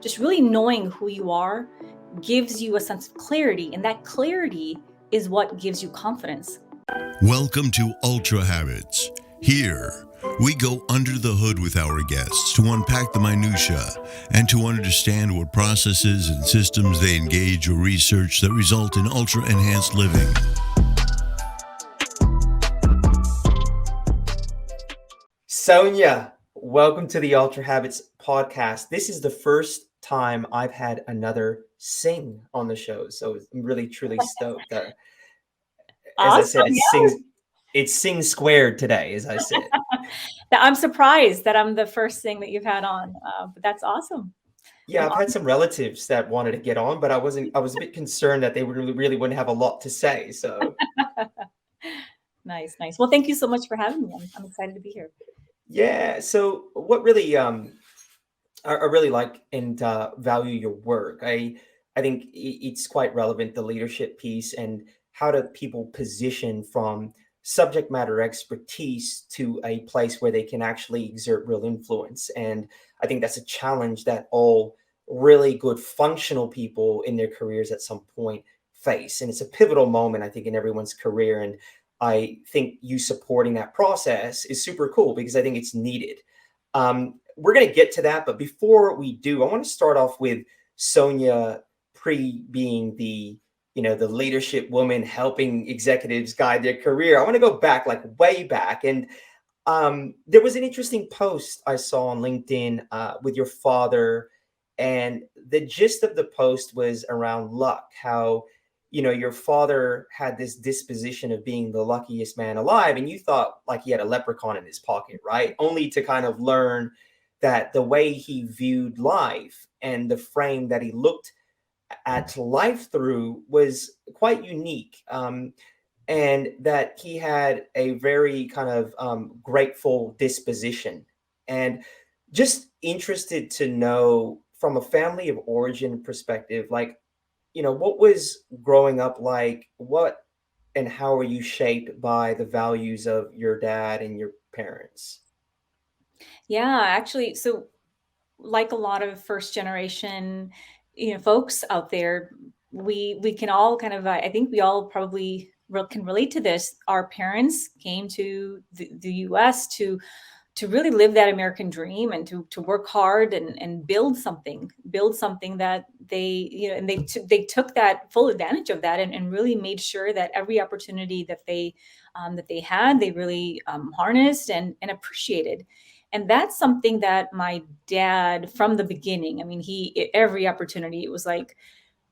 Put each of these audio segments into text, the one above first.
just really knowing who you are gives you a sense of clarity, and that clarity is what gives you confidence. Welcome to Ultrahabits. Here, we go under the hood with our guests to unpack the minutiae and to understand what processes and systems they engage or research that result in ultra-enhanced living. Sonia, welcome to the Ultrahabits Podcast. This is the first time I've had another Singh on the show, so I'm really, truly stoked. As I said, it's Singh squared today, as I said. I'm surprised that I'm the first thing that you've had on, but that's awesome. Yeah, I've had some relatives that wanted to get on, but I was a bit concerned that they really wouldn't have a lot to say. So nice. Well, thank you so much for having me. I'm excited to be here. Yeah. So what really I really like and value your work. I think it's quite relevant, the leadership piece, and how do people position from subject matter expertise to a place where they can actually exert real influence. And I think that's a challenge that all really good functional people in their careers at some point face. And it's a pivotal moment, I think, in everyone's career. And I think you supporting that process is super cool because I think it's needed. We're going to get to that. But before we do, I want to start off with Sonia being the leadership woman helping executives guide their career. I want to go back, like way back. And there was an interesting post I saw on LinkedIn with your father. And the gist of the post was around luck, how your father had this disposition of being the luckiest man alive, and you thought like he had a leprechaun in his pocket, right? Only to kind of learn that the way he viewed life and the frame that he looked at life through was quite unique, and that he had a very kind of grateful disposition. And just interested to know from a family of origin perspective, like, what was growing up like? What and how were you shaped by the values of your dad and your parents? Yeah, actually, so like a lot of first generation, folks out there, we can all kind of, I think we all probably can relate to this. Our parents came to the U.S. to really live that American dream and to work hard and build something that they, and they took that full advantage of that and really made sure that every opportunity that they had, they really harnessed and appreciated. And that's something that my dad, from the beginning, I mean, every opportunity, it was like,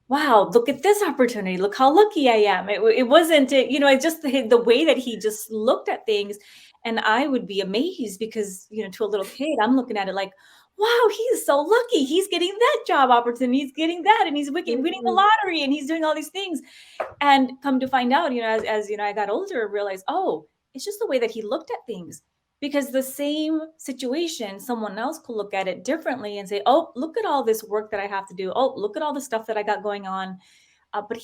wow, look at this opportunity. Look how lucky I am. It wasn't, it's just the way that he just looked at things. And I would be amazed because, to a little kid, I'm looking at it like, wow, he's so lucky. He's getting that job opportunity. He's getting that. And he's winning the lottery and he's doing all these things. And come to find out, as I got older, I realized, oh, it's just the way that he looked at things. Because the same situation, someone else could look at it differently and say, oh, look at all this work that I have to do. Oh, look at all the stuff that I got going on. But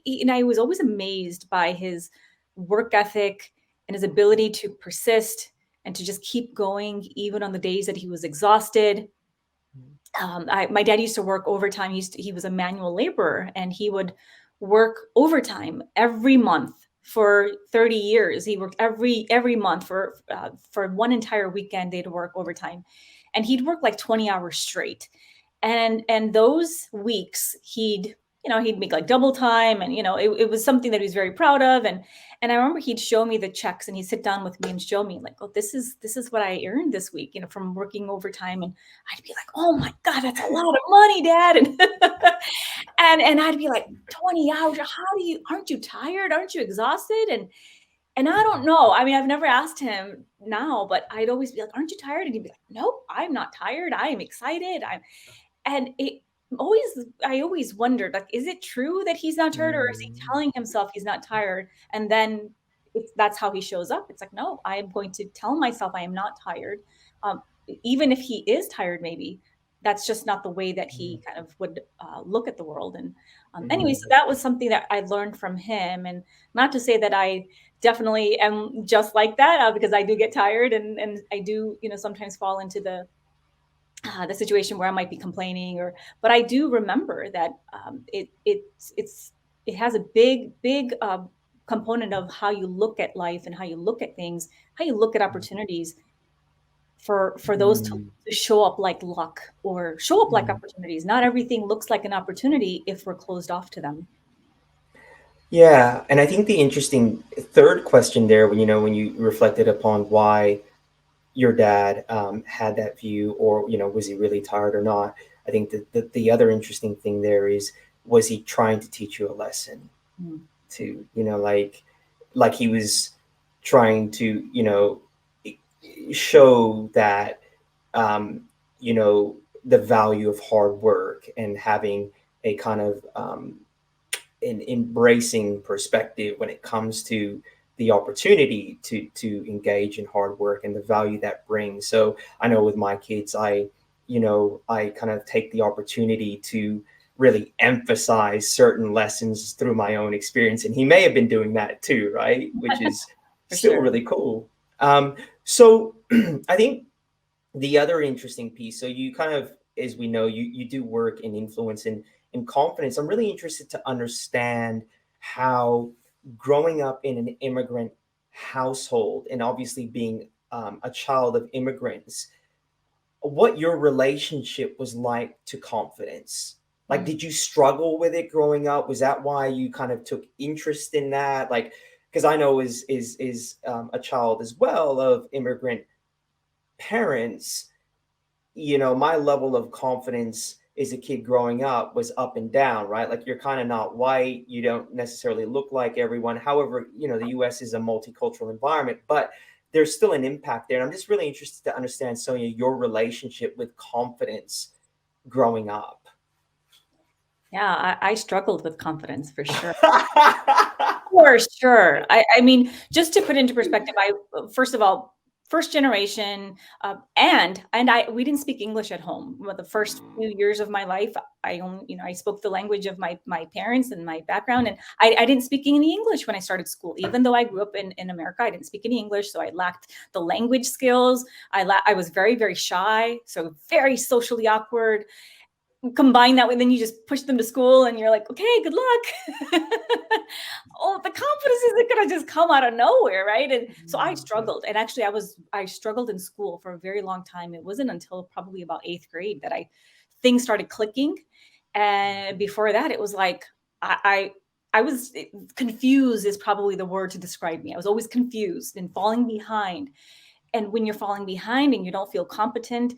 and I was always amazed by his work ethic and his ability to persist and to just keep going, even on the days that he was exhausted. My dad used to work overtime. He was a manual laborer, and he would work overtime every month. For 30 years, he worked every month for one entire weekend. They'd work overtime, and he'd work like 20 hours straight. And those weeks, he'd make like double time, and it was something that he was very proud of. And I remember he'd show me the checks, and he'd sit down with me and show me like, oh, this is what I earned this week, from working overtime. And I'd be like, oh my God, that's a lot of money, Dad. And I'd be like, 20 hours. Aren't you tired? Aren't you exhausted? And I don't know. I mean, I've never asked him now, but I'd always be like, aren't you tired? And he'd be like, nope, I'm not tired. I am excited. I always wondered, like, is it true that he's not tired, or is he telling himself he's not tired? And then that's how he shows up. It's like, no, I am going to tell myself I am not tired. Even if he is tired, maybe that's just not the way that he kind of would look at the world. And anyway, so that was something that I learned from him. And not to say that I definitely am just like that, because I do get tired and I do, sometimes fall into the situation where I might be complaining, but I do remember that it has a big component of how you look at life and how you look at things, how you look at opportunities for those Mm, to show up like luck or show up like mm. opportunities. Not everything looks like an opportunity if we're closed off to them. Yeah, and I think the interesting third question there, when when you reflected upon why your dad had that view, or was he really tired or not? I think that the other interesting thing there is, was he trying to teach you a lesson? Mm. To like he was trying to show that um, you know the value of hard work and having a kind of an embracing perspective when it comes to the opportunity to engage in hard work and the value that brings. So I know with my kids, I kind of take the opportunity to really emphasize certain lessons through my own experience, and he may have been doing that too, right? Which is For still sure. really cool. So I think the other interesting piece, so you kind of, as we know, you do work in influence and confidence. I'm really interested to understand how growing up in an immigrant household, and obviously being a child of immigrants, what your relationship was like to confidence. Like, Mm. did you struggle with it growing up? Was that why you kind of took interest in that? Like, because I know is a child as well of immigrant parents, my level of confidence as a kid growing up was up and down, right? Like, you're kind of not white, you don't necessarily look like everyone. However, the US is a multicultural environment, but there's still an impact there. And I'm just really interested to understand, Sonia, your relationship with confidence growing up. Yeah, I struggled with confidence for sure. For sure. I mean, just to put into perspective, first of all, first generation, and I we didn't speak English at home. Well, the first few years of my life, I only, I spoke the language of my parents and my background, and I didn't speak any English when I started school. Even though I grew up in America, I didn't speak any English, so I lacked the language skills. I was very shy, so very socially awkward. Combine that with, then you just push them to school and you're like, okay, good luck. Oh, the confidence isn't going to just come out of nowhere, right? And so I struggled, and actually I struggled in school for a very long time. It wasn't until probably about eighth grade that things started clicking, and before that it was like I was confused is probably the word to describe me. I was always confused and falling behind, and when you're falling behind and you don't feel competent,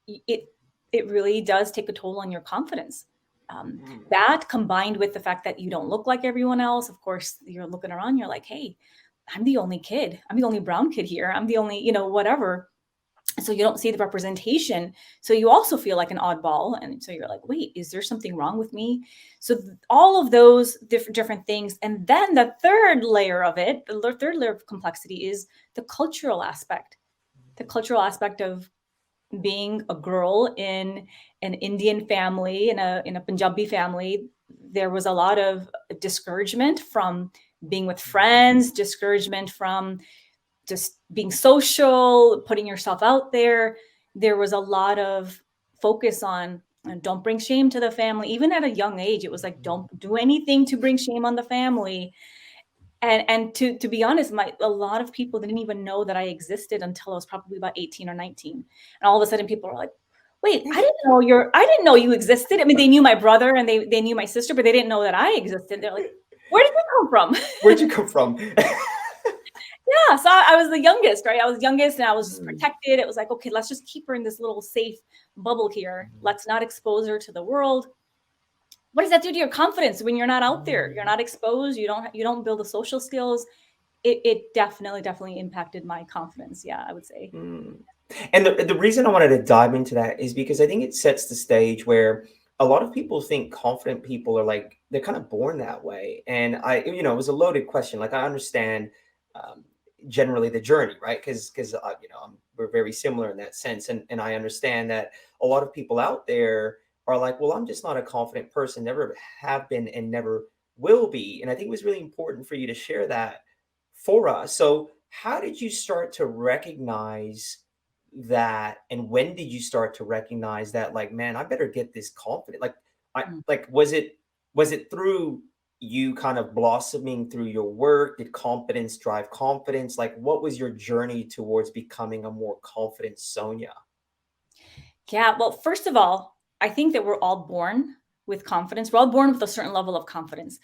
it it really does take a toll on your confidence. That combined with the fact that you don't look like everyone else, of course, you're looking around, you're like, hey, I'm the only kid. I'm the only brown kid here. I'm the only, whatever. So you don't see the representation. So you also feel like an oddball. And so you're like, wait, is there something wrong with me? So all of those different things. And then the third layer of it, the third layer of complexity is the cultural aspect. The cultural aspect of being a girl in an Indian family, in a Punjabi family. There was a lot of discouragement from being with friends, discouragement from just being social, putting yourself out there. There was a lot of focus on don't bring shame to the family. Even at a young age, it was like, don't do anything to bring shame on the family. And to be honest, a lot of people didn't even know that I existed until I was probably about 18 or 19. And all of a sudden people are like, "Wait, I didn't know you existed." I mean, they knew my brother and they knew my sister, but they didn't know that I existed. They're like, "Where did you come from?" Where'd you come from? Yeah, so I was the youngest, right? I was youngest and I was just Mm, protected. It was like, "Okay, let's just keep her in this little safe bubble here. Let's not expose her to the world." What does that do to your confidence when you're not out there? You're not exposed, you don't build the social skills. It definitely impacted my confidence, yeah, I would say. mm. And the reason I wanted to dive into that is because I think it sets the stage where a lot of people think confident people are like, they're kind of born that way. And it was a loaded question. Like, I understand um, generally the journey, right? Because we're very similar in that sense. And I understand that a lot of people out there are like, well, I'm just not a confident person, never have been and never will be. And I think it was really important for you to share that for us. So, how did you start to recognize that, and when did you start to recognize that, like, man, I better get this confident? Like, Mm. was it through you kind of blossoming through your work? Did confidence drive confidence? Like, what was your journey towards becoming a more confident Sonia? Yeah, well, first of all, I think that we're all born with confidence. We're all born with a certain level of confidence.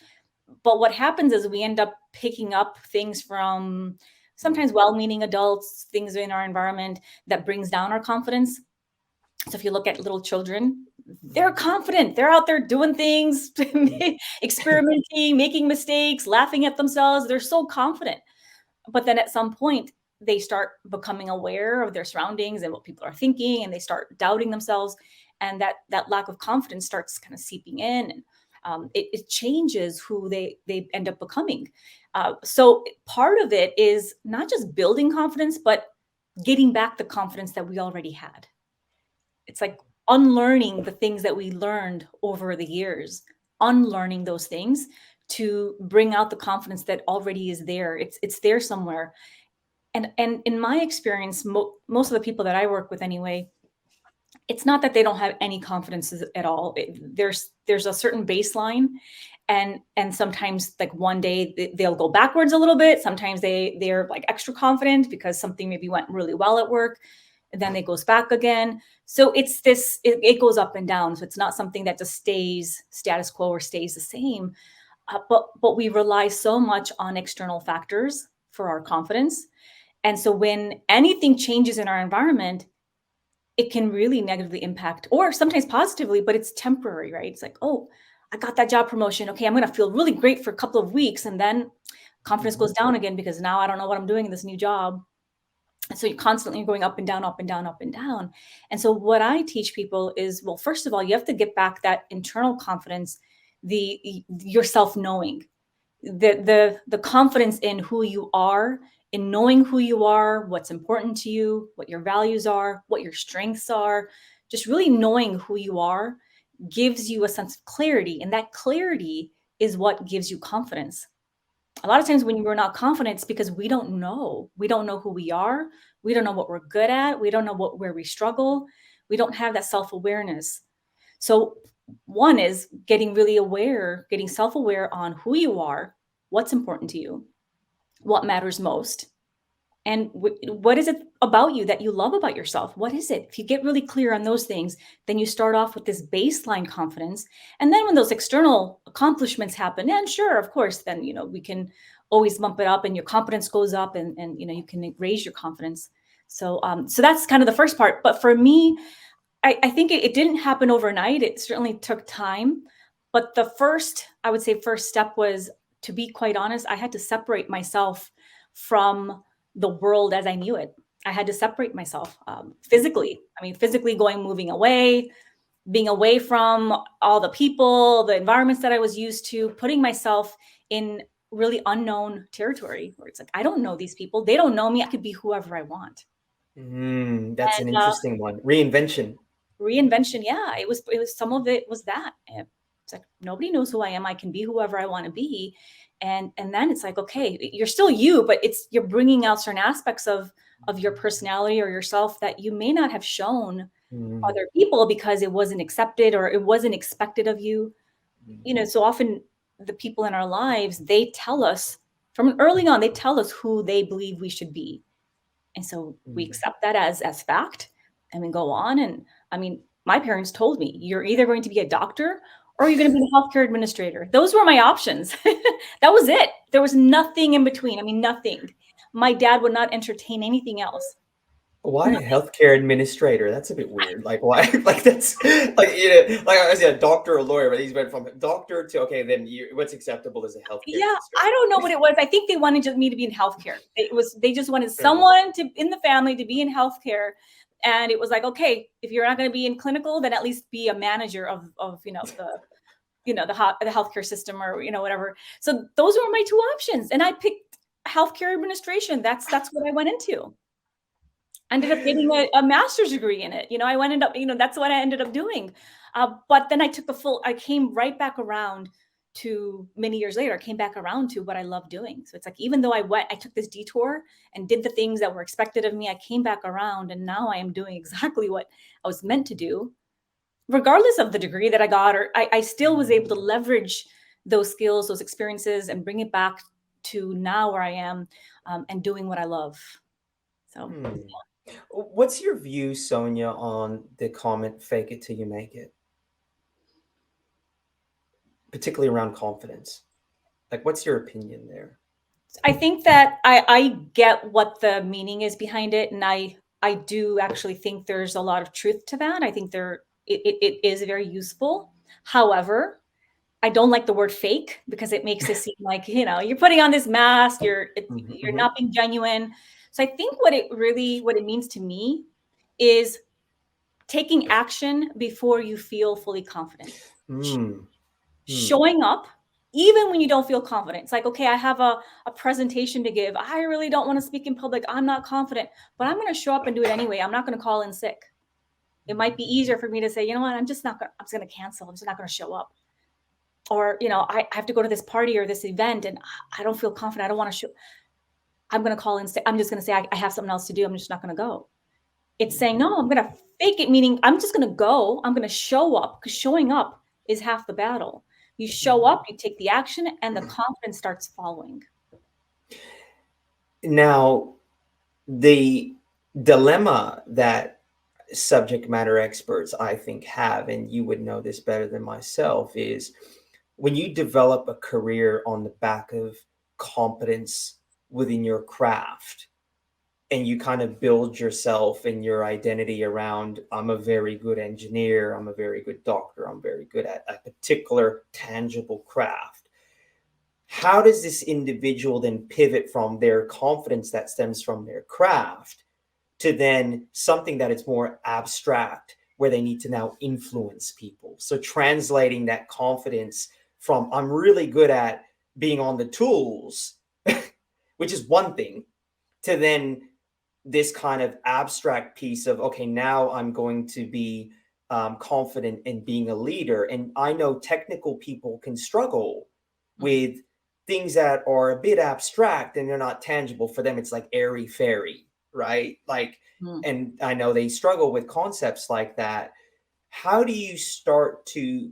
But what happens is we end up picking up things from Mm, sometimes well-meaning adults, things in our environment that brings down our confidence. So if you look at little children, they're mm, confident. They're out there doing things, mm, experimenting, making mistakes, laughing at themselves. They're so confident. But then at some point, they start becoming aware of their surroundings and what people are thinking, and they start doubting themselves, and that lack of confidence starts kind of seeping in, and it changes who they end up becoming. So part of it is not just building confidence, but getting back the confidence that we already had. It's like unlearning the things that we learned over the years, unlearning those things to bring out the confidence that already is there. It's there somewhere. And in my experience, most of the people that I work with anyway, it's not that they don't have any confidence at all. There's a certain baseline, and sometimes like one day they'll go backwards a little bit. Sometimes they're like extra confident because something maybe went really well at work, and then it goes back again. So it's this, it goes up and down. So it's not something that just stays status quo or stays the same. But we rely so much on external factors for our confidence. And so when anything changes in our environment, it can really negatively impact, or sometimes positively, but it's temporary, right? It's like, oh, I got that job promotion. Okay, I'm going to feel really great for a couple of weeks. And then confidence mhm, goes down again because now I don't know what I'm doing in this new job. And so you're constantly going up and down, up and down, up and down. And so what I teach people is, well, first of all, you have to get back that internal confidence, the your self-knowing, the confidence in who you are, in knowing who you are, what's important to you, what your values are, what your strengths are. Just really knowing who you are gives you a sense of clarity, and that clarity is what gives you confidence. A lot of times when we're not confident, it's because we don't know who we are, we don't know what we're good at, we don't know where we struggle, we don't have that self-awareness. So one is getting really aware, getting self-aware on who you are, what's important to you, what matters most, and what is it about you that you love about yourself? What is it? If you get really clear on those things, then you start off with this baseline confidence. And then when those external accomplishments happen, and sure, of course, then we can always bump it up and your confidence goes up, and you can raise your confidence. So that's kind of the first part. But for me, I think it didn't happen overnight. It certainly took time. But I would say, first step was, to be quite honest, I had to separate myself from the world as I knew it. I had to separate myself physically. I mean, physically moving away, being away from all the people, the environments that I was used to, putting myself in really unknown territory where it's like, I don't know these people. They don't know me. I could be whoever I want. that's an And interesting one. Reinvention. reinvention, yeah, it was some of it was that. And it's like, nobody knows who I am. I can be whoever I want to be. And then it's like, okay, you're still you, but you're bringing out certain aspects of your personality or yourself that you may not have shown Mm, other people because it wasn't accepted or it wasn't expected of you. mm, So often the people in our lives, they tell us from early on, they tell us who they believe we should be. And so we mm. accept that as fact, and we go on. And I mean, my parents told me, you're either going to be a doctor or you're going to be a healthcare administrator. Those were my options. That was it. There was nothing in between. I mean, nothing. My dad would not entertain anything else. Why a Nothing. healthcare administrator? That's a bit weird. Like, why? Like, that's like, like I said, a doctor or a lawyer, but he's went from doctor to, okay, then what's acceptable as a healthcare Yeah, I administrator? don't know what it was. I think they wanted me to be in healthcare. They just wanted Fair enough. someone to in the family to be in healthcare. And it was like, okay, if you're not going to be in clinical, then at least be a manager of the healthcare system, or whatever. So those were my two options, and I picked healthcare administration. That's what I went into. I ended up getting a master's degree in it. I ended up, that's what I ended up doing. But then I came right back around to many years later, I came back around to what I love doing. So it's like, even though I took this detour and did the things that were expected of me, I came back around and now I am doing exactly what I was meant to do, regardless of the degree that I got, or I still was able to leverage those skills, those experiences, and bring it back to now where I am, and doing what I love. So, Hmm. What's your view, Sonia, on the comment "fake it till you make it," particularly around confidence? Like, what's your opinion there? I think that I get what the meaning is behind it, and I do actually think there's a lot of truth to that. I think it is very useful. However, I don't like the word fake because it makes it seem like, you're putting on this mask, you're Hmm. not being genuine. So I think what it means to me is taking action before you feel fully confident. Hmm. Hmm. Showing up even when you don't feel confident. It's like, okay, I have a presentation to give. I really don't want to speak in public. I'm not confident, but I'm going to show up and do it anyway. I'm not going to call in sick. It might be easier for me to say, you know what, I'm just going to cancel. I'm just not going to show up. Or, I have to go to this party or this event and I don't feel confident. I don't want to show. I'm going to call in sick. I'm just going to say, I have something else to do. I'm just not going to go. It's saying, no, I'm going to fake it, meaning I'm just going to go. I'm going to show up, because showing up is half the battle. You show up, you take the action, and the confidence starts following. Now, the dilemma that subject matter experts, I think, have, and you would know this better than myself, is when you develop a career on the back of competence within your craft, and you kind of build yourself and your identity around, I'm a very good engineer, I'm a very good doctor, I'm very good at a particular tangible craft. How does this individual then pivot from their confidence that stems from their craft to then something that is more abstract, where they need to now influence people? So translating that confidence from, I'm really good at being on the tools, which is one thing, to then this kind of abstract piece of, okay, now I'm going to be confident in being a leader. And I know technical people can struggle with things that are a bit abstract and they're not tangible. For them, it's like airy fairy, right? Like, Mm. and I know they struggle with concepts like that. How do you start to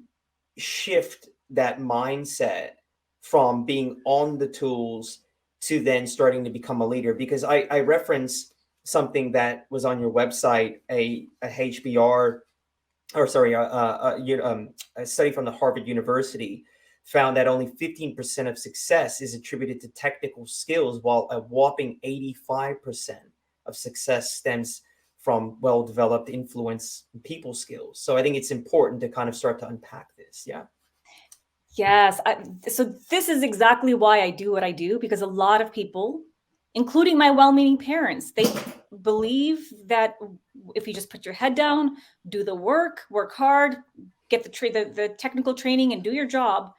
shift that mindset from being on the tools to then starting to become a leader? Because I reference something that was on your website, a HBR, or sorry, a study from the Harvard University found that only 15% of success is attributed to technical skills, while a whopping 85% of success stems from well-developed influence and people skills. So I think it's important to kind of start to unpack this. Yeah. Yes. So this is exactly why I do what I do, because a lot of people, including my well-meaning parents, they believe that if you just put your head down, do the work hard, get the technical training and do your job,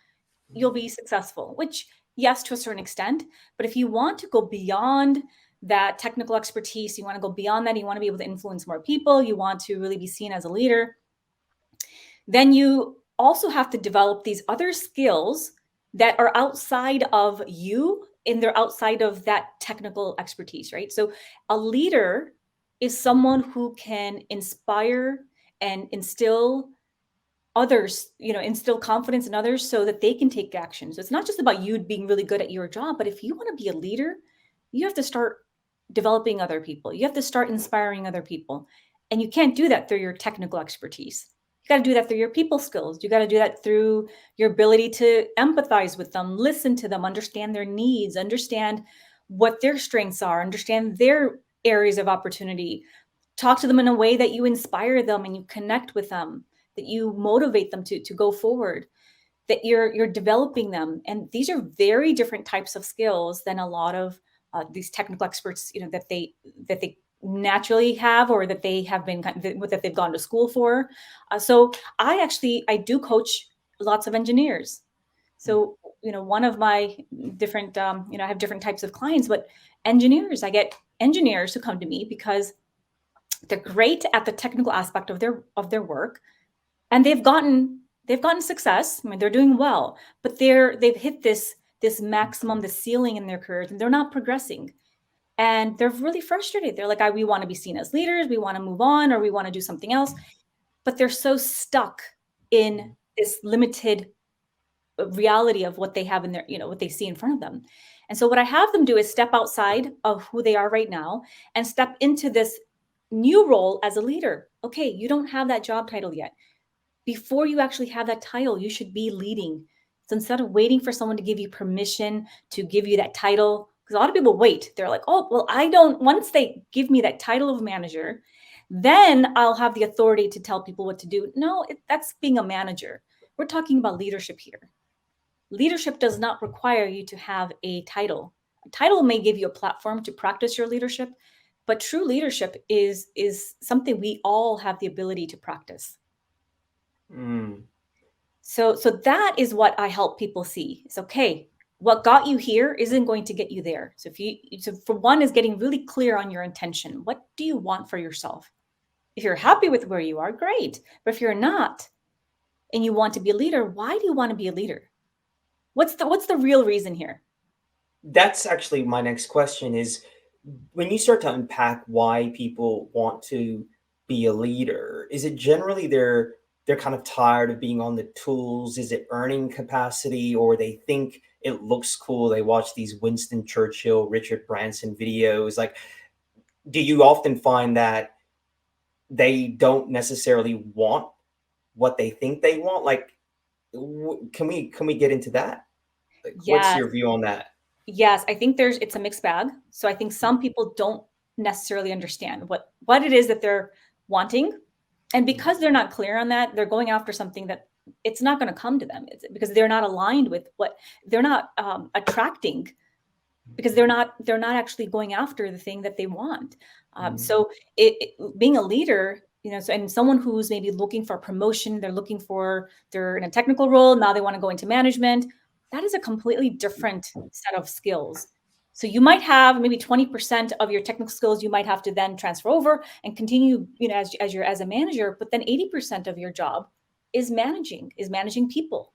you'll be successful, which, yes, to a certain extent. But if you want to go beyond that technical expertise, you want to go beyond that, you want to be able to influence more people, you want to really be seen as a leader, then you also have to develop these other skills that are outside of you, and they're outside of that technical expertise, right? So a leader is someone who can inspire and instill confidence in others so that they can take action. So it's not just about you being really good at your job, but if you want to be a leader, you have to start developing other people. You have to start inspiring other people. And you can't do that through your technical expertise. You got to do that through your people skills. You got to do that through your ability to empathize with them, listen to them, understand their needs, understand what their strengths are, understand their areas of opportunity, talk to them in a way that you inspire them and you connect with them, that you motivate them to go forward, that you're developing them. And these are very different types of skills than a lot of these technical experts, that they naturally have, or that they have been that they've gone to school for. So I do coach lots of engineers. So one of my different I have different types of clients, but engineers, I get engineers who come to me because they're great at the technical aspect of their work, and they've they've gotten success. I mean, they're doing well, but they've hit this maximum, the ceiling in their careers, and they're not progressing. And they're really frustrated. They're like, we want to be seen as leaders, we want to move on, or we want to do something else. But they're so stuck in this limited reality of what they have in their, what they see in front of them. And so what I have them do is step outside of who they are right now and step into this new role as a leader. Okay, you don't have that job title yet. Before you actually have that title, you should be leading. So instead of waiting for someone to give you permission to give you that title, because a lot of people wait. They're like, oh, well, I don't, once they give me that title of manager, then I'll have the authority to tell people what to do. No, that's being a manager. We're talking about leadership here. Leadership does not require you to have a title. A title may give you a platform to practice your leadership, but true leadership is something we all have the ability to practice. Mm. So that is what I help people see. It's okay. What got you here isn't going to get you there. So for one is getting really clear on your intention. What do you want for yourself? If you're happy with where you are, great. But if you're not, and you want to be a leader, why do you want to be a leader? What's the real reason here? That's actually my next question is, when you start to unpack why people want to be a leader, is it generally they're kind of tired of being on the tools? Is it earning capacity, or they think it looks cool? They watch these Winston Churchill, Richard Branson videos. Like, do you often find that they don't necessarily want what they think they want? Like, can we get into that? Like, what's Yes. your view on that? Yes, I think it's a mixed bag. So I think some people don't necessarily understand what it is that they're wanting. And because they're not clear on that, they're going after something that it's not going to come to them. It's because they're not aligned with what they're not attracting, because they're not actually going after the thing that they want. So being a leader, and someone who's maybe looking for a promotion, they're in a technical role, now they want to go into management. That is a completely different set of skills. So you might have maybe 20% of your technical skills you might have to then transfer over and continue, as a manager, but then 80% of your job is managing people.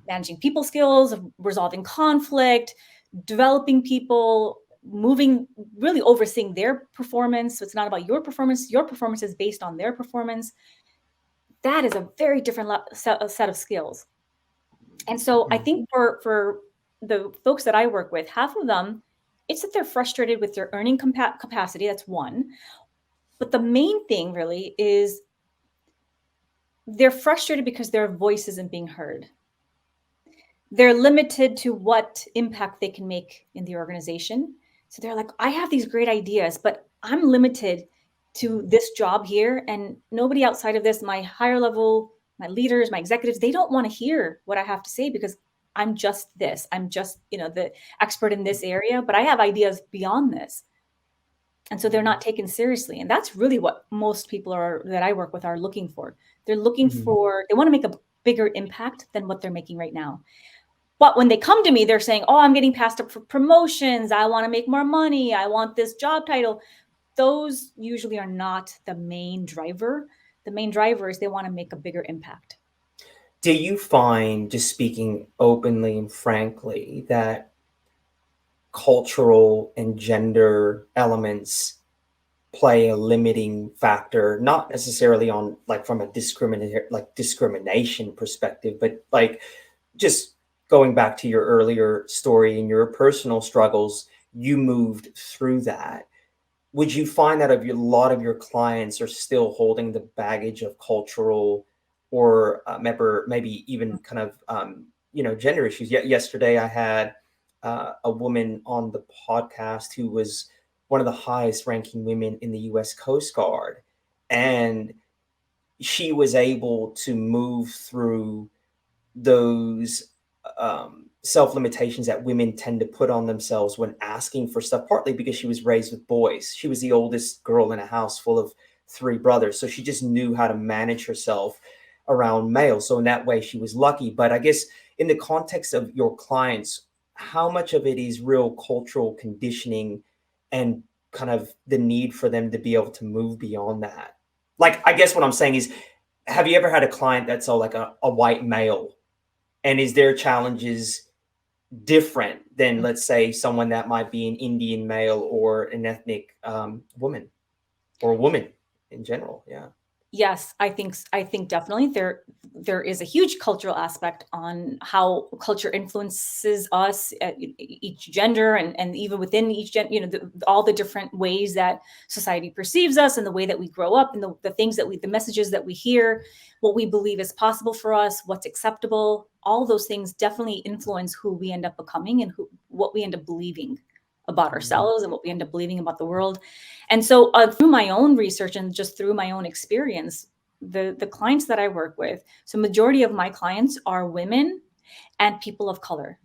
Managing people skills, resolving conflict, developing people, really overseeing their performance. So it's not about your performance. Your performance is based on their performance. That is a very different set of skills. And so I think for the folks that I work with, half of them, it's that they're frustrated with their earning capacity. That's one. But the main thing really is they're frustrated because their voice isn't being heard. They're limited to what impact they can make in the organization. So they're like, I have these great ideas, but I'm limited to this job here. And nobody outside of this, my higher level, my leaders, my executives, they don't want to hear what I have to say because I'm just this. I'm just, the expert in this area, but I have ideas beyond this. And so they're not taken seriously. And that's really what most people that I work with are looking for. They're looking for, they want to make a bigger impact than what they're making right now. But when they come to me, they're saying, oh, I'm getting passed up for promotions. I want to make more money. I want this job title. Those usually are not the main driver. The main driver is they want to make a bigger impact. Do you find, just speaking openly and frankly, that cultural and gender elements play a limiting factor, not necessarily on from a discrimination perspective, but just going back to your earlier story and your personal struggles, you moved through that. Would you find that a lot of your clients are still holding the baggage of cultural or maybe even kind of, gender issues? Yesterday, I had a woman on the podcast who was one of the highest ranking women in the U.S. Coast Guard. And she was able to move through those self-limitations that women tend to put on themselves when asking for stuff, partly because she was raised with boys. She was the oldest girl in a house full of 3 brothers. So she just knew how to manage herself around males. So in that way, she was lucky. But I guess in the context of your clients, how much of it is real cultural conditioning and kind of the need for them to be able to move beyond that? I guess what I'm saying is, have you ever had a client that's like a white male, and is their challenges different than, let's say, someone that might be an Indian male or an ethnic woman, or a woman in general? Yeah. Yes, I think definitely there is a huge cultural aspect on how culture influences us at each gender, and even within each all the different ways that society perceives us, and the way that we grow up, and the things that the messages that we hear, what we believe is possible for us, what's acceptable. All those things definitely influence who we end up becoming, and what we end up believing about Mhm. ourselves, and what we end up believing about the world. And so through my own research, and just through my own experience, the clients that I work with, so majority of my clients are women and people of color.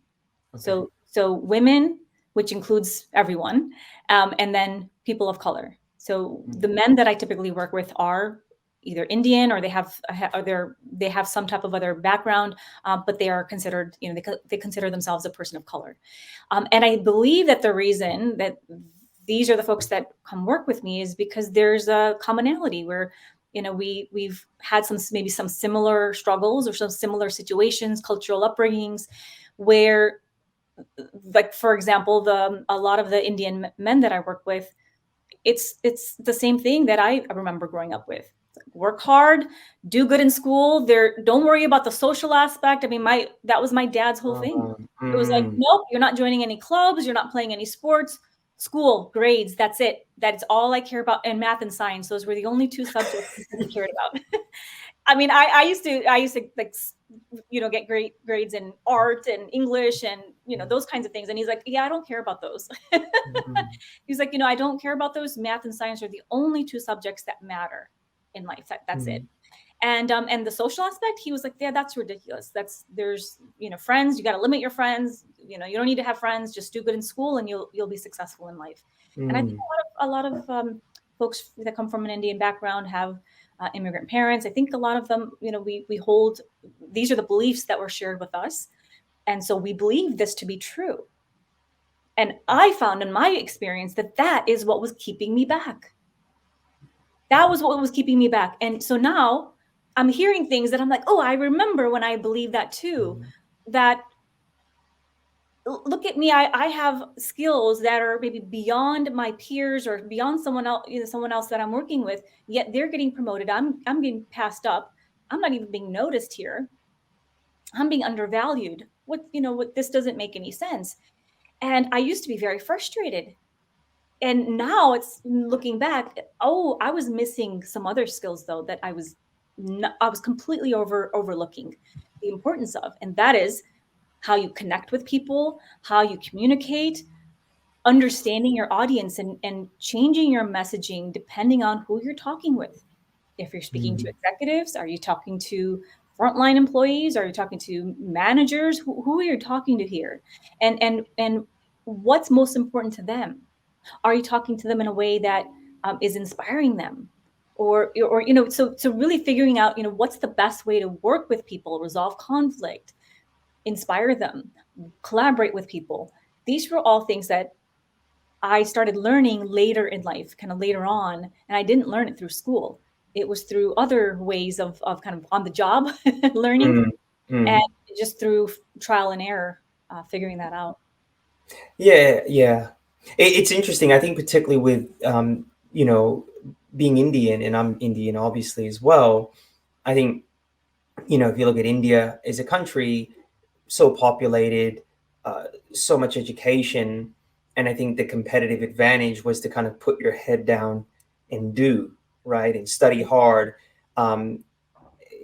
Okay. So women, which includes everyone, and then people of color. So Mm. the men that I typically work with are either Indian, or they have some type of other background, but they are considered, they consider themselves a person of color. And I believe that the reason that these are the folks that come work with me is because there's a commonality where, we've had maybe some similar struggles, or some similar situations, cultural upbringings, where, like, for example, a lot of the Indian men that I work with, it's the same thing that I remember growing up with. Work hard, do good in school. Don't worry about the social aspect. I mean, that was my dad's whole thing. It was like, Mm. nope, you're not joining any clubs, you're not playing any sports, school, grades, that's it. That's all I care about. And math and science, those were the only two subjects he cared about. I mean, I used to like, get great grades in art and English, and those kinds of things. And he's like, yeah, I don't care about those. Mhm. He's like, I don't care about those. Math and science are the only two subjects that matter in life. That's it. Mhm. And the social aspect, he was like, yeah, that's ridiculous. There's friends. You got to limit your friends. You don't need to have friends. Just do good in school, and you'll be successful in life. And I think Mm. a lot of folks that come from an Indian background have immigrant parents. I think a lot of them, we hold, these are the beliefs that were shared with us, and so we believe this to be true. And I found in my experience that is what was keeping me back. That was what was keeping me back. And so now I'm hearing things that I'm like, oh, I remember when I believed that too. Mhm. That, look at me, I have skills that are maybe beyond my peers, or beyond someone else that I'm working with, yet they're getting promoted. I'm getting passed up. I'm not even being noticed here. I'm being undervalued. What this doesn't make any sense. And I used to be very frustrated. And now it's looking back, oh, I was missing some other skills though that I was completely overlooking the importance of. And that is how you connect with people, how you communicate, understanding your audience, and changing your messaging depending on who you're talking with. If you're speaking to Mhm. executives, are you talking to frontline employees? Are you talking to managers? Who are you talking to here? And what's most important to them? Are you talking to them in a way that is inspiring them? Or so really figuring out, what's the best way to work with people, resolve conflict, inspire them, collaborate with people. These were all things that I started learning later in life, kind of later on, and I didn't learn it through school. It was through other ways of kind of on the job learning, Mm. and Mm. just through trial and error, figuring that out. Yeah, yeah. It's interesting. I think particularly with being Indian, and I'm Indian obviously as well. I think, if you look at India as a country, so populated, uh, so much education, and I think the competitive advantage was to kind of put your head down and do right and study hard, um,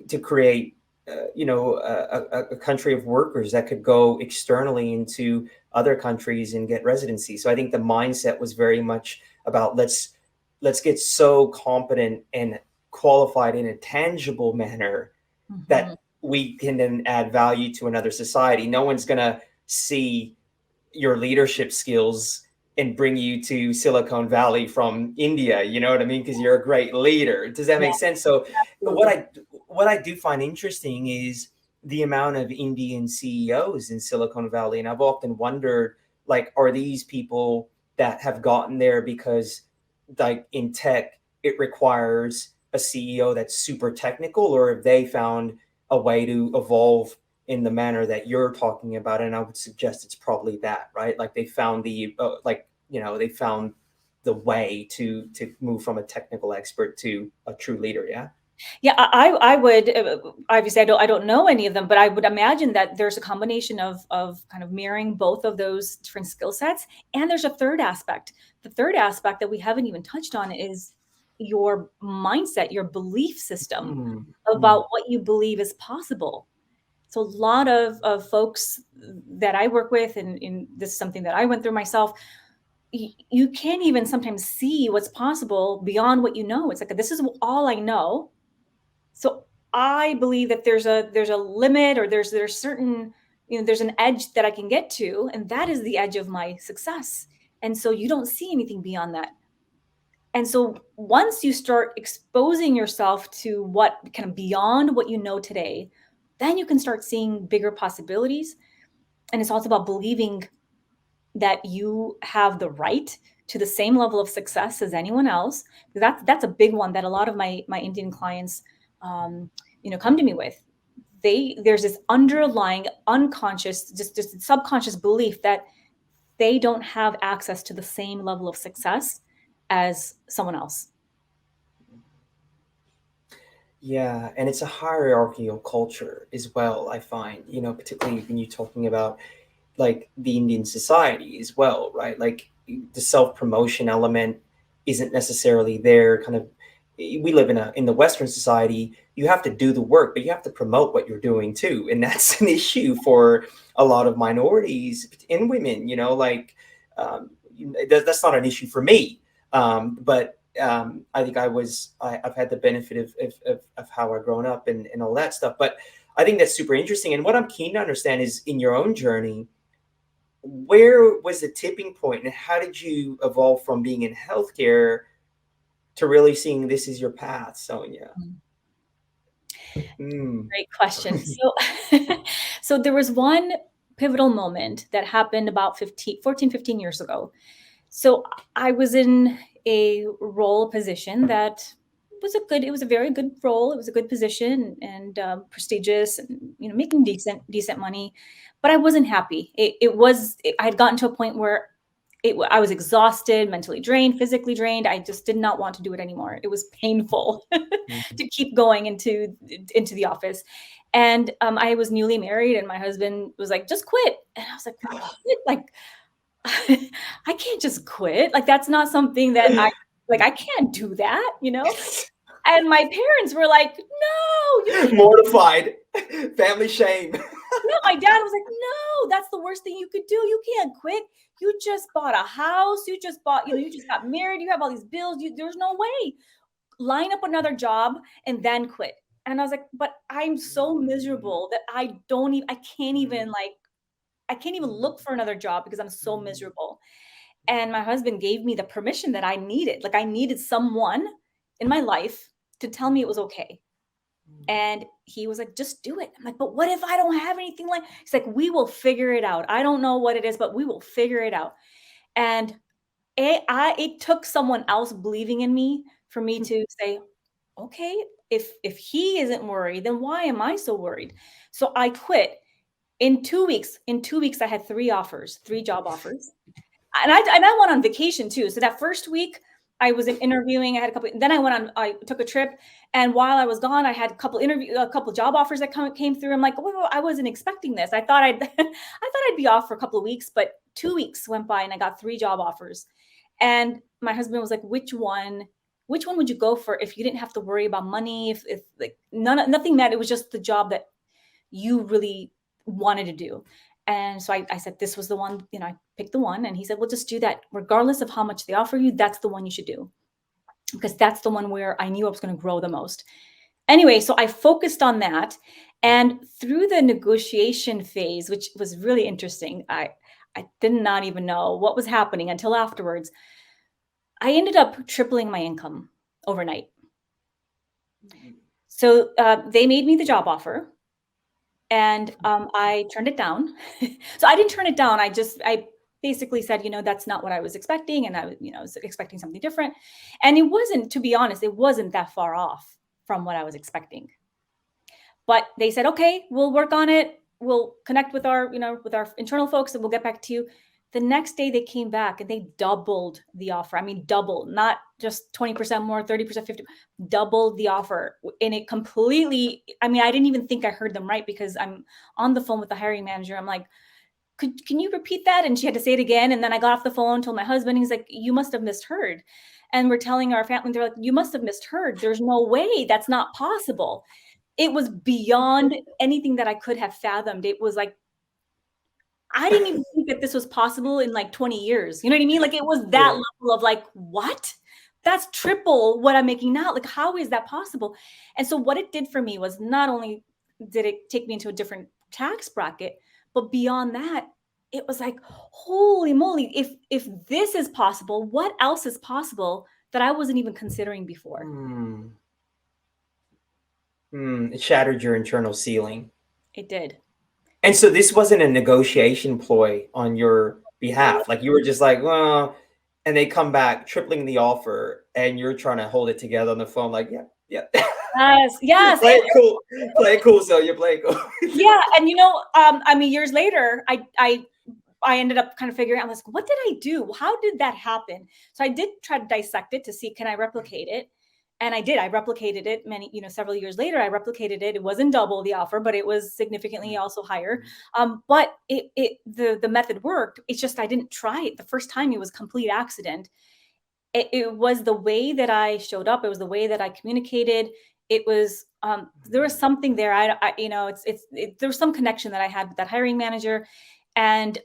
to create, a country of workers that could go externally into other countries and get residency. So I think the mindset was very much about let's get so competent and qualified in a tangible manner Mhm. that we can then add value to another society. No one's going to see your leadership skills and bring you to Silicon Valley from India, you know what I mean? Because you're a great leader. Does that Yeah, make sense? So what absolutely. I what I do find interesting is the amount of Indian CEOs in Silicon Valley. And I've often wondered, like, are these people that have gotten there because, like, in tech, it requires a CEO that's super technical, or if they found a way to evolve in the manner that you're talking about. And I would suggest it's probably that, right? Like they found they found the way to move from a technical expert to a true leader. Yeah. Yeah, I would obviously I don't know any of them, but I would imagine that there's a combination of kind of mirroring both of those different skill sets. And there's a third aspect. The third aspect that we haven't even touched on is your mindset, your belief system Mm, mm, about what you believe is possible. So a lot of folks that I work with, and this is something that I went through myself, you can't even sometimes see what's possible beyond what you know. It's like, this is all I know. So I believe that there's a limit, or there's certain, there's an edge that I can get to, and that is the edge of my success. And so you don't see anything beyond that. And so once you start exposing yourself to what kind of beyond what you know today, then you can start seeing bigger possibilities. And it's also about believing that you have the right to the same level of success as anyone else. That's a big one that a lot of my Indian clients, um, come to me with. There's this underlying unconscious, just subconscious belief that they don't have access to the same level of success as someone else. yeah, and it's a hierarchical culture as well, I find, particularly when you're talking about like the Indian society as well, right? Like the self-promotion element isn't necessarily there. Kind of, we live in the Western society. You have to do the work, but you have to promote what you're doing too, and that's an issue for a lot of minorities and women. That's not an issue for me, but I think I've had the benefit of how I've grown up and all that stuff. But I think that's super interesting. And what I'm keen to understand is in your own journey, where was the tipping point and how did you evolve from being in healthcare to really seeing this is your path, Sonia? Mm. Great question. So there was one pivotal moment that happened about 15 years ago. So I was in a role position that it was a very good role. It was a good position and prestigious, and making decent money, but I wasn't happy. I had gotten to a point where I was exhausted, mentally drained, physically drained. I just did not want to do it anymore. It was painful to keep going into the office. And I was newly married, and my husband was like, "Just quit." And I was like, "What?" Like, I can't just quit. Like, that's not something that I can't do that, And my parents were like, "No, Mortified, family shame. no." My dad was like, "No, that's the worst thing you could do. You can't quit. You just bought a house. You just you just got married. You have all these bills. There's no way. Line up another job and then quit." And I was like, "But I'm so miserable that I can't even look for another job because I'm so miserable." And my husband gave me the permission that I needed. Like, I needed someone in my life to tell me it was okay. And he was like, "Just do it." I'm like, "But what if I don't have anything like?" He's like, "We will figure it out. I don't know what it is, but we will figure it out." And it took someone else believing in me for me to say, "Okay, if he isn't worried, then why am I so worried?" So I quit. In 2 weeks, I had three job offers. And I went on vacation too. So that first week I was interviewing, I had a couple, then I took a trip. And while I was gone, I had a couple job offers that came through. I'm like, "Oh, I wasn't expecting this. I thought I thought I'd be off for a couple of weeks, but 2 weeks went by and I got three job offers." And my husband was like, which one would you go for if you didn't have to worry about money? If like nothing, that it was just the job that you really wanted to do. And so I said, this was the one, I picked the one. And he said, "Well, just do that. Regardless of how much they offer you, that's the one you should do." Because that's the one where I knew I was going to grow the most. Anyway, so I focused on that. And through the negotiation phase, which was really interesting, I did not even know what was happening until afterwards. I ended up tripling my income overnight. So they made me the job offer. And I turned it down. So I didn't turn it down. I basically said, that's not what I was expecting. And I, was expecting something different. And it wasn't, to be honest, it wasn't that far off from what I was expecting. But they said, okay, we'll work on it. We'll connect with our, with our internal folks and we'll get back to you. The next day they came back and they doubled the offer. I mean, double, not just 20% more, 30%, 50, doubled the offer. And it completely, I mean, I didn't even think I heard them right because I'm on the phone with the hiring manager. I'm like, can you repeat that? And she had to say it again. And then I got off the phone, told my husband, he's like, you must have misheard. And we're telling our family, they're like, you must have misheard. There's no way, that's not possible. It was beyond anything that I could have fathomed. It was like, I didn't even think that this was possible in like 20 years. You know what I mean? Like it was that level of like, what? That's triple what I'm making now. Like, how is that possible? And so what it did for me was not only did it take me into a different tax bracket, but beyond that, it was like, holy moly, if this is possible, what else is possible that I wasn't even considering before? It shattered your internal ceiling. It did. And so this wasn't a negotiation ploy on your behalf. Like you were just like, well, and they come back tripling the offer and you're trying to hold it together on the phone. Like, yeah. Yes. Play it cool. So you're playing cool. Yeah. And I mean, years later, I ended up kind of figuring out, I was like, what did I do? How did that happen? So I did try to dissect it to see, can I replicate it? And I did. I replicated it several years later. I replicated it. It wasn't double the offer, but it was significantly also higher. But the method worked. It's just I didn't try it the first time. It was a complete accident. It was the way that I showed up. It was the way that I communicated. It was there was something there. There was some connection that I had with that hiring manager, and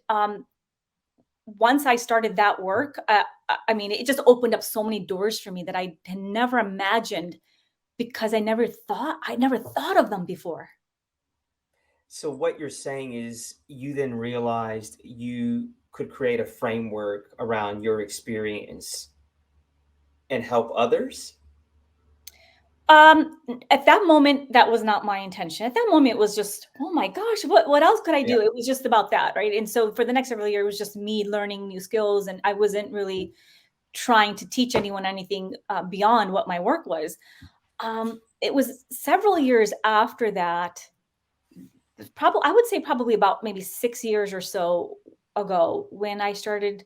once I started that work, I mean, it just opened up so many doors for me that I had never imagined because I never thought of them before. So what you're saying is you then realized you could create a framework around your experience and help others? At that moment, that was not my intention. At that moment, it was just, oh my gosh, what else could I do? Yeah. It was just about that, right? And so for the next several years, it was just me learning new skills, and I wasn't really trying to teach anyone anything beyond what my work was. It was several years after that, I would say probably about maybe 6 years or so ago, when I started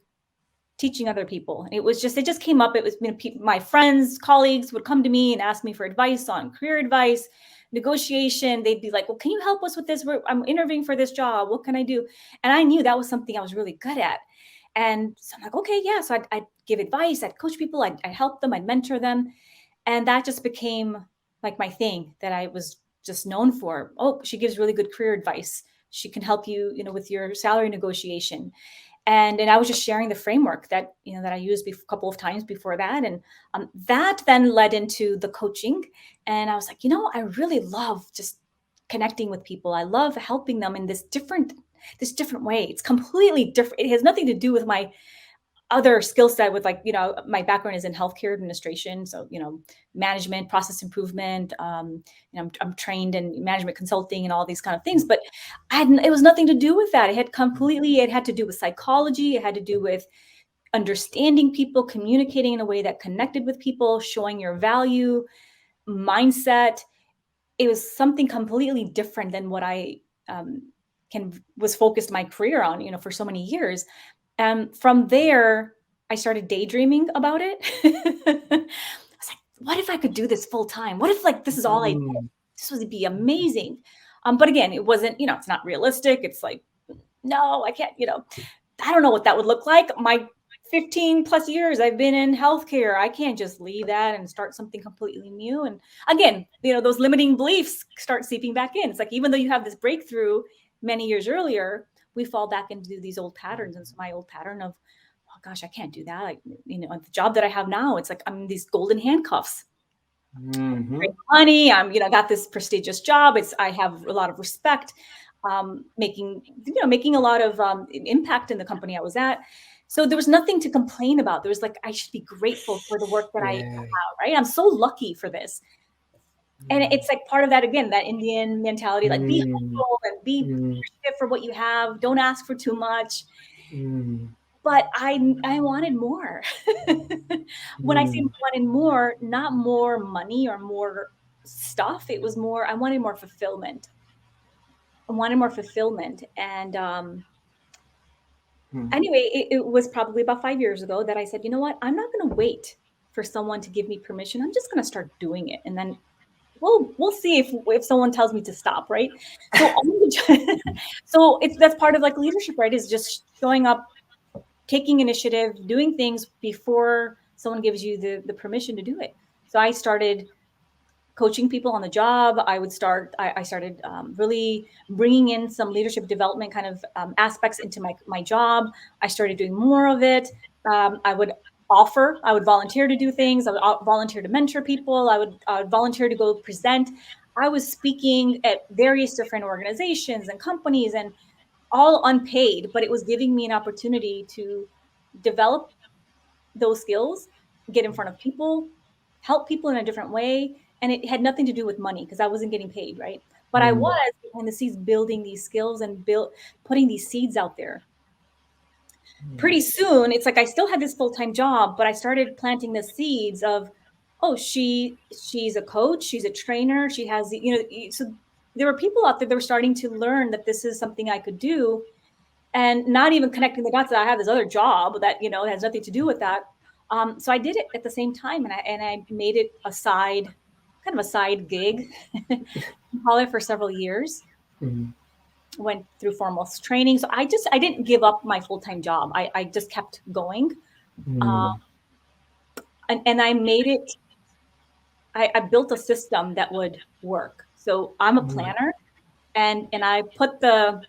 teaching other people. It just came up. It was, my friends, colleagues would come to me and ask me for advice on career advice, negotiation. They'd be like, well, can you help us with this? I'm interviewing for this job. What can I do? And I knew that was something I was really good at. And so I'm like, okay, yeah. So I'd give advice, I'd coach people, I'd help them, I'd mentor them. And that just became like my thing that I was just known for. Oh, she gives really good career advice. She can help you, with your salary negotiation. And I was just sharing the framework that, that I used a couple of times before that. And that then led into the coaching. And I was like, I really love just connecting with people. I love helping them in this different way. It's completely different. It has nothing to do with my other skill set with my background is in healthcare administration. So, management, process improvement, I'm trained in management consulting and all these kind of things, but it was nothing to do with that. It had to do with psychology. It had to do with understanding people, communicating in a way that connected with people, showing your value, mindset. It was something completely different than what I was focused my career on, for so many years. And from there, I started daydreaming about it. I was like, what if I could do this full time? What if this is all I did? This would be amazing. But again, it wasn't, it's not realistic. It's like, no, I can't, I don't know what that would look like. My 15 plus years I've been in healthcare. I can't just leave that and start something completely new. And again, those limiting beliefs start seeping back in. It's like, even though you have this breakthrough many years earlier, we fall back into these old patterns. And so my old pattern of, oh gosh, I can't do that. Like, the job that I have now, it's like I'm in these golden handcuffs. Great money. I'm, got this prestigious job. I have a lot of respect, making a lot of impact in the company I was at. So there was nothing to complain about. There was I should be grateful for the work that I have, right? I'm so lucky for this. And it's part of that, again, that Indian mentality, be humble and be appreciative for what you have. Don't ask for too much. Mm, But I wanted more. When I say mm, wanted more, not more money or more stuff, it was more, I wanted more fulfillment. I wanted more fulfillment. And mm, anyway, it was probably about 5 years ago that I said, you know what? I'm not going to wait for someone to give me permission. I'm just going to start doing it. And then we'll see if someone tells me to stop, right? So so it's that's part of like leadership, right? Is just showing up, taking initiative, doing things before someone gives you the permission to do it. So I started coaching people on the job. I started really bringing in some leadership development kind of aspects into my job. I started doing more of it. I would volunteer to do things. I would volunteer to mentor people. I would volunteer to go present. I was speaking at various different organizations and companies, and all unpaid, but it was giving me an opportunity to develop those skills, get in front of people, help people in a different way. And it had nothing to do with money because I wasn't getting paid, right? But I mm, was behind the scenes building these skills and putting these seeds out there. mm, Pretty soon, it's like I still had this full-time job, but I started planting the seeds of, oh, she's a coach, she's a trainer, she has, so there were people out there that were starting to learn that this is something I could do, and not even connecting the dots that I have this other job that has nothing to do with that. So I did it at the same time, and I made it a side, kind of a side gig, call it, for several years. mm, Went through formal training, so I didn't give up my full time job. I just kept going, uh, mm, and I made it. I built a system that would work. So I'm a mm, planner, and I put the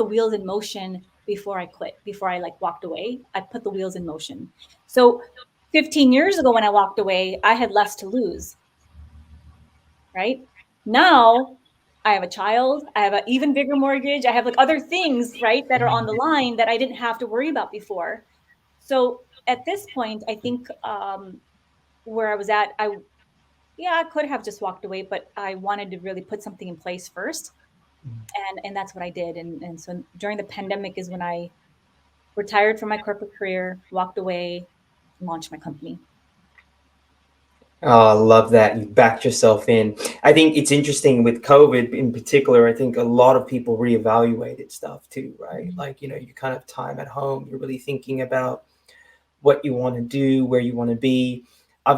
wheels in motion before I quit, before I like walked away. I put the wheels in motion. So 15 years ago when I walked away, I had less to lose, right? Now I have a child, I have an even bigger mortgage, I have like other things, right, that are on the line that I didn't have to worry about before. So at this point, I think where I was at, I could have just walked away, but I wanted to really put something in place first, and that's what I did. And so during the pandemic is when I retired from my corporate career, walked away, launched my company. Oh, I love that. You backed yourself in. I think it's interesting with COVID in particular. I think a lot of people reevaluated stuff too, right? Like, you kind of time at home, you're really thinking about what you want to do, where you want to be. I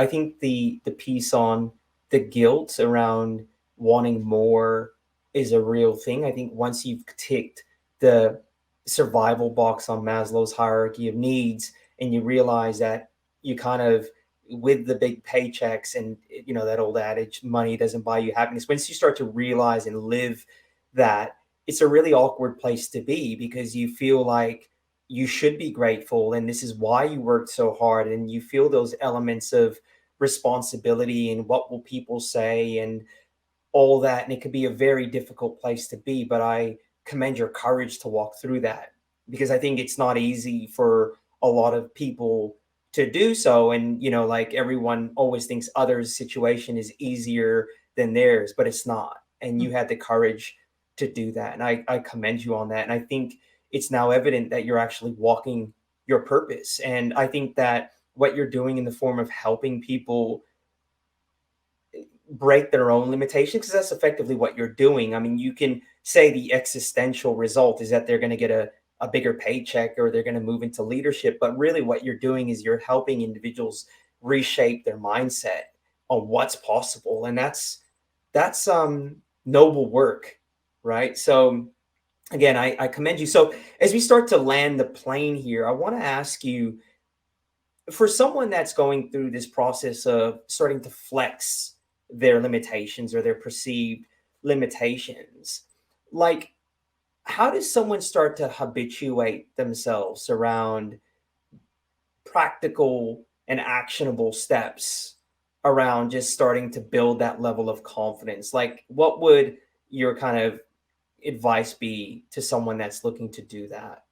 think the piece on the guilt around wanting more is a real thing. I think once you've ticked the survival box on Maslow's hierarchy of needs and you realize that you kind of, with the big paychecks and that old adage, money doesn't buy you happiness. Once you start to realize and live that, it's a really awkward place to be because you feel like you should be grateful and this is why you worked so hard, and you feel those elements of responsibility and what will people say and all that, and it could be a very difficult place to be, but I commend your courage to walk through that because I think it's not easy for a lot of people to do so. And like, everyone always thinks others situation is easier than theirs, but it's not, and you had the courage to do that, and I commend you on that. And I think it's now evident that you're actually walking your purpose, and I think that what you're doing in the form of helping people break their own limitations, because that's effectively what you're doing. I mean, you can say the existential result is that they're going to get a bigger paycheck or they're going to move into leadership, but really what you're doing is you're helping individuals reshape their mindset on what's possible, and that's noble work, right? So again, I commend you. So as we start to land the plane here, I want to ask you, for someone that's going through this process of starting to flex their limitations or their perceived limitations, like, how does someone start to habituate themselves around practical and actionable steps around just starting to build that level of confidence? Like, what would your kind of advice be to someone that's looking to do that?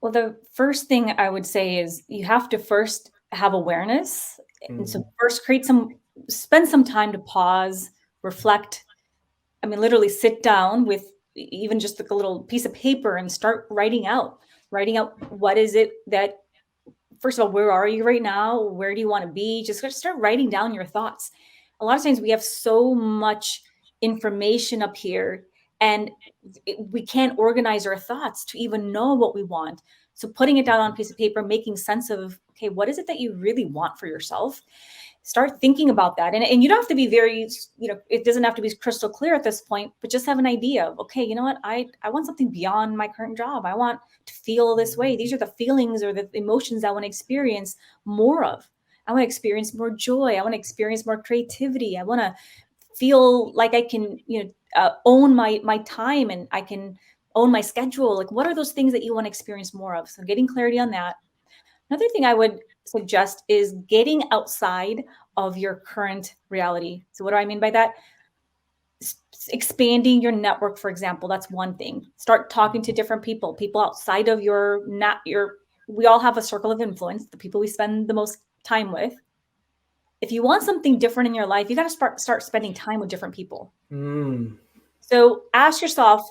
Well, the first thing I would say is you have to first have awareness. And so Mm, first spend some time to pause, reflect. I mean, literally sit down with even just like a little piece of paper and start writing out what is it that, first of all, where are you right now? Where do you want to be? Just start writing down your thoughts. A lot of times we have so much information up here, and we can't organize our thoughts to even know what we want. So putting it down on a piece of paper, making sense of, okay, what is it that you really want for yourself? Start thinking about that. And you don't have to be very, it doesn't have to be crystal clear at this point, but just have an idea of, okay, you know what? I want something beyond my current job. I want to feel this way. These are the feelings or the emotions I want to experience more of. I want to experience more joy. I want to experience more creativity. I want to feel like I can, own my time, and I can own my schedule. Like, what are those things that you want to experience more of? So getting clarity on that. Another thing I would suggest is getting outside of your current reality. So what do I mean by that? Expanding your network, for example. That's one thing. Start talking to different people outside of we all have a circle of influence, the people we spend the most time with. If you want something different in your life, you got to start spending time with different people. So ask yourself,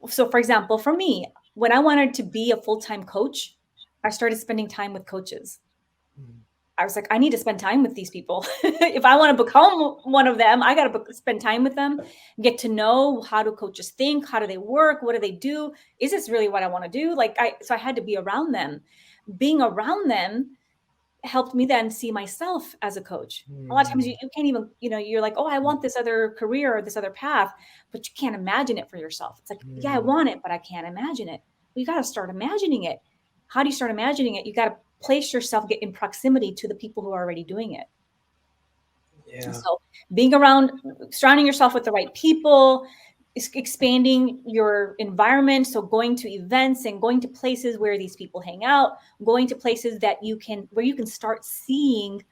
so for example, for me, when I wanted to be a full-time coach, I started spending time with coaches. I was like, I need to spend time with these people. If I want to become one of them, I got to spend time with them, get to know how do coaches think, how do they work, what do they do? Is this really what I want to do? So I had to be around them. Being around them helped me then see myself as a coach. A lot of times you can't even, you're like, oh, I want this other career or this other path, but you can't imagine it for yourself. It's like, yeah, I want it, but I can't imagine it. Well, you got to start imagining it. How do you start imagining it? You got to place yourself, get in proximity to the people who are already doing it. Yeah. So being around, surrounding yourself with the right people, expanding your environment. So going to events and going to places where these people hang out, going to places where you can start seeing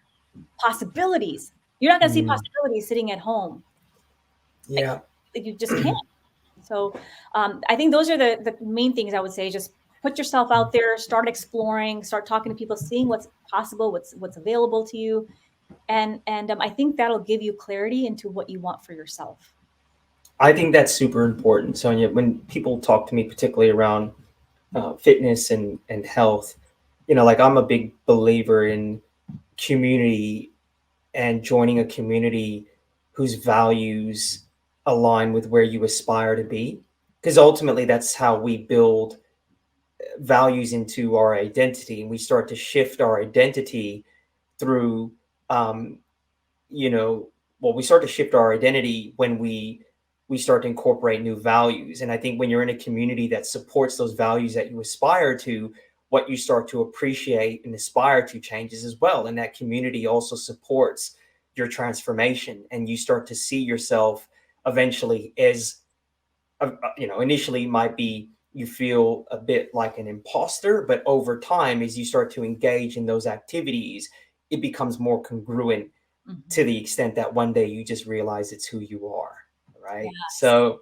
possibilities. You're not going to see possibilities sitting at home. Yeah. Like you just can't. So I think those are the main things I would say. Just put yourself out there, start exploring, start talking to people, seeing what's possible, what's available to you. And I think that'll give you clarity into what you want for yourself. I think that's super important, Sonia. When people talk to me, particularly around fitness and health, like I'm a big believer in community and joining a community whose values align with where you aspire to be. Because ultimately, that's how we build values into our identity, and we start to shift our identity through, we start to shift our identity when we start to incorporate new values. And I think when you're in a community that supports those values that you aspire to, what you start to appreciate and aspire to changes as well. And that community also supports your transformation, and you start to see yourself eventually as, initially might be, you feel a bit like an imposter, but over time, as you start to engage in those activities, it becomes more congruent to the extent that one day you just realize it's who you are. Right. Yes. So,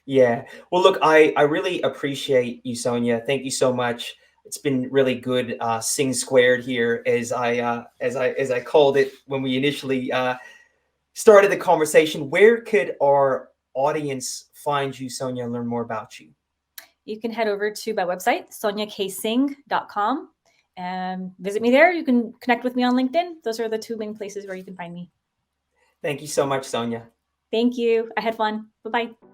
yeah. Well, look, I really appreciate you, Sonia. Thank you so much. It's been really good, Sing Squared here, as I called it when we initially started the conversation. Where could our audience find you, Sonia, and learn more about you? You can head over to my website, soniaksingh.com, and visit me there. You can connect with me on LinkedIn. Those are the two main places where you can find me. Thank you so much, Sonia. Thank you. I had fun. Bye-bye.